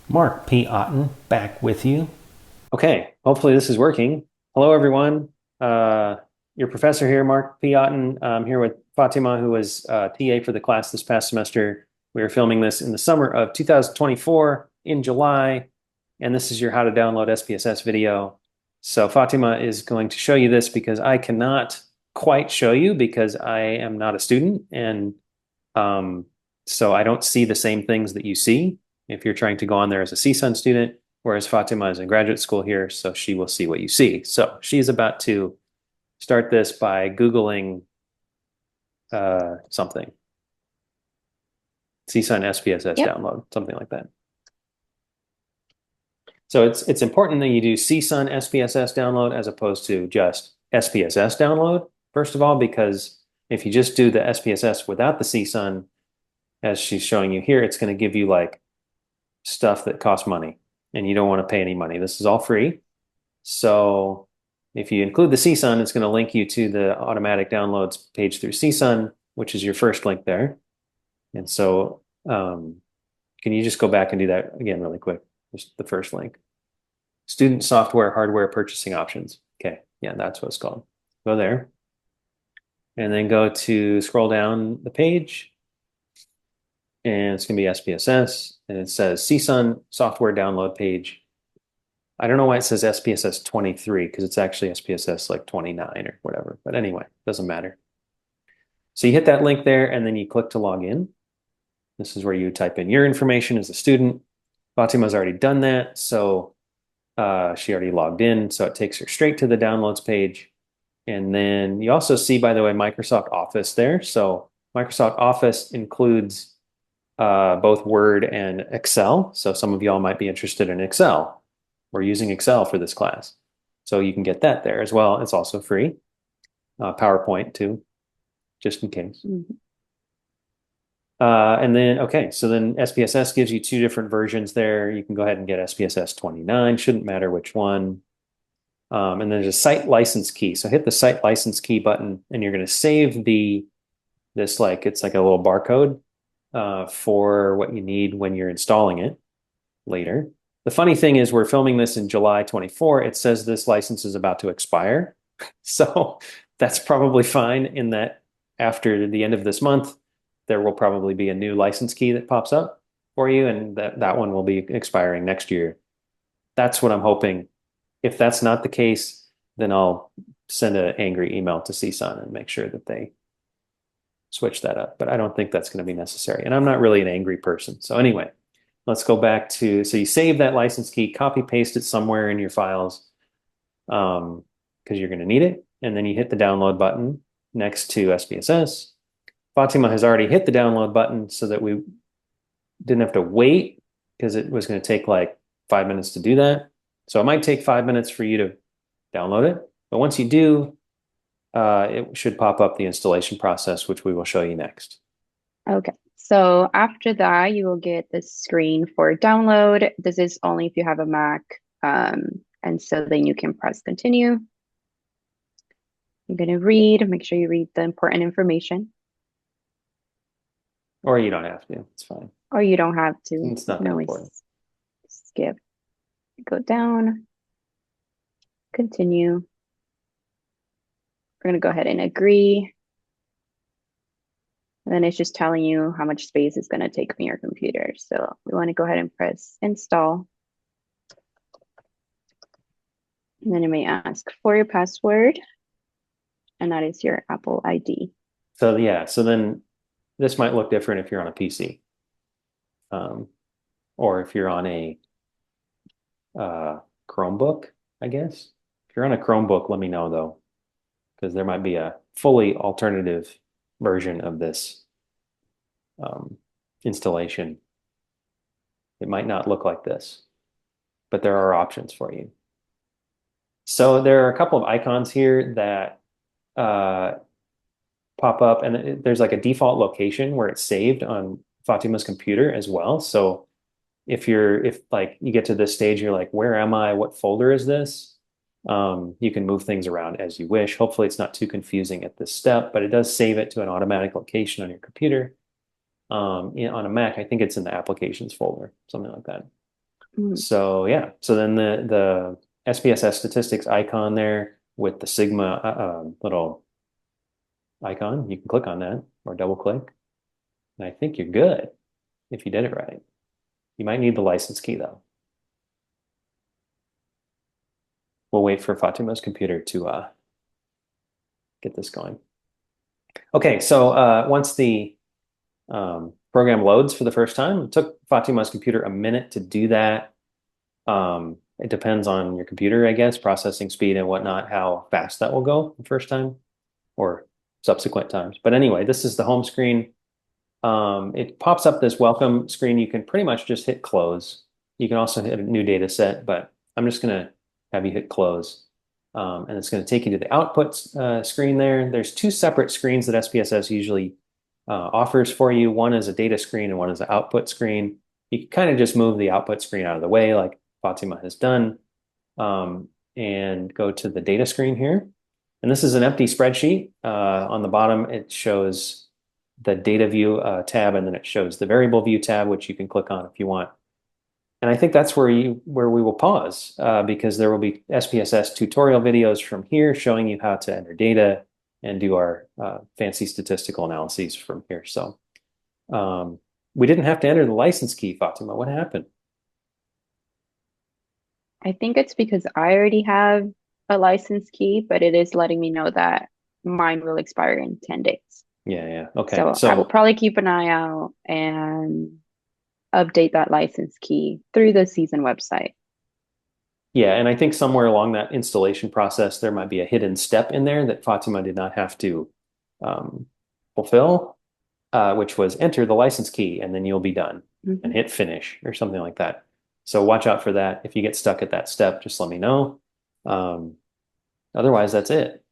Mark P. Otten back with you. Okay, hopefully this is working. Hello, everyone. Uh, your professor here, Mark P. Otten. I'm here with Fatima, who was TA for the class this past semester. We are filming this in the summer of 2024 in July, and this is your how to download SPSS video. So Fatima is going to show you this because I cannot quite show you because I am not a student, and um, so I don't see the same things that you see if you're trying to go on there as a CSUN student, whereas Fatima is in graduate school here, so she will see what you see. So she's about to start this by Googling something, CSUN SPSS Yep. download, something like that. So it's important that you do CSUN SPSS download as opposed to just SPSS download, first of all, because if you just do the SPSS without the CSUN, as she's showing you here, it's going to give you like stuff that costs money and you don't want to pay any money. This is all free. So if you include the CSUN, it's going to link you to the automatic downloads page through CSUN, which is your first link there. And so can you just go back and do that again really quick? Just the first link. Student software, hardware purchasing options. Okay. Yeah, that's what it's called. Go there and then go to scroll down the page and it's going to be SPSS and it says CSUN software download page. I don't know why it says SPSS 23 because it's actually SPSS like 29 or whatever. But anyway, doesn't matter. So you hit that link there and then you click to log in. This is where you type in your information as a student. Fatima's already done that. So she already logged in. So it takes her straight to the downloads page. And then you also see, by the way, Microsoft Office there. So Microsoft Office includes both Word and Excel. So some of y'all might be interested in Excel. We're using Excel for this class. So you can get that there as well. It's also free. PowerPoint too, just in case. Mhm. And then, okay, so then SPSS gives you two different versions there. You can go ahead and get SPSS 29, shouldn't matter which one. And then there's a site license key. So hit the site license key button and you're going to save this like, it's like a little barcode for what you need when you're installing it later. The funny thing is we're filming this in July 24. It says this license is about to expire. So that's probably fine in that after the end of this month, there will probably be a new license key that pops up for you, and that one will be expiring next year. That's what I'm hoping. If that's not the case, then I'll send an angry email to CSUN and make sure that they switch that up. But I don't think that's going to be necessary. And I'm not really an angry person. So anyway, let's go back to, so you save that license key, copy paste it somewhere in your files because you're going to need it. And then you hit the download button next to SPSS. Fatima has already hit the download button so that we didn't have to wait because it was going to take like 5 minutes to do that. So it might take 5 minutes for you to download it. But once you do, it should pop up the installation process, which we will show you next. Okay. So after that, you will get the screen for download. This is only if you have a Mac. And so then you can press continue. You're going to read, make sure you read the important information, Or you don't have to. It's fine. or you don't have to. It's You not can that always important. skip, go down, continue. We're going to go ahead and agree. And then it's just telling you how much space it's going to take from your computer. So we want to go ahead and press install. And then it may ask for your password, and that is your Apple ID. So yeah, so then this might look different if you're on a PC, um, or if you're on a Chromebook, I guess. If you're on a Chromebook, let me know though, because there might be a fully alternative version of this um, installation. It might not look like this, but there are options for you. So there are a couple of icons here that uh, pop up, and there's like a default location where it's saved on Fatima's computer as well. So if like you get to this stage, you're like, where am I? What folder is this? You can move things around as you wish. Hopefully it's not too confusing at this step, but it does save it to an automatic location on your computer. On a Mac, I think it's in the applications folder, something like that. Mm. So yeah, so then the SPSS statistics icon there with the Sigma little icon, you can click on that or double click. And I think you're good if you did it right. You might need the license key though. We'll wait for Fatima's computer to get this going. Okay, so once the program loads for the first time, it took Fatima's computer a minute to do that. It depends on your computer, I guess, processing speed and whatnot, how fast that will go the first time or subsequent times. But anyway, this is the home screen. It pops up this welcome screen. You can pretty much just hit close. You can also hit a new data set, but I'm just going to have you hit close. And it's going to take you to the output screen there. There's two separate screens that SPSS usually offers for you. One is a data screen and one is an output screen. You can kind of just move the output screen out of the way like Fatima has done and go to the data screen here. And this is an empty spreadsheet. On the bottom, it shows the data view tab, and then it shows the variable view tab, which you can click on if you want. And I think that's where we will pause because there will be SPSS tutorial videos from here showing you how to enter data and do our fancy statistical analyses from here. So we didn't have to enter the license key, Fatima. What happened? I think it's because I already have a license key, but it is letting me know that mine will expire in 10 days. Yeah. Okay. So I will probably keep an eye out and update that license key through the CSUN website. Yeah, and I think somewhere along that installation process, there might be a hidden step in there that Fatima did not have to fulfill, which was enter the license key, and then you'll be done and hit finish or something like that. So watch out for that. If you get stuck at that step, just let me know. Otherwise, that's it.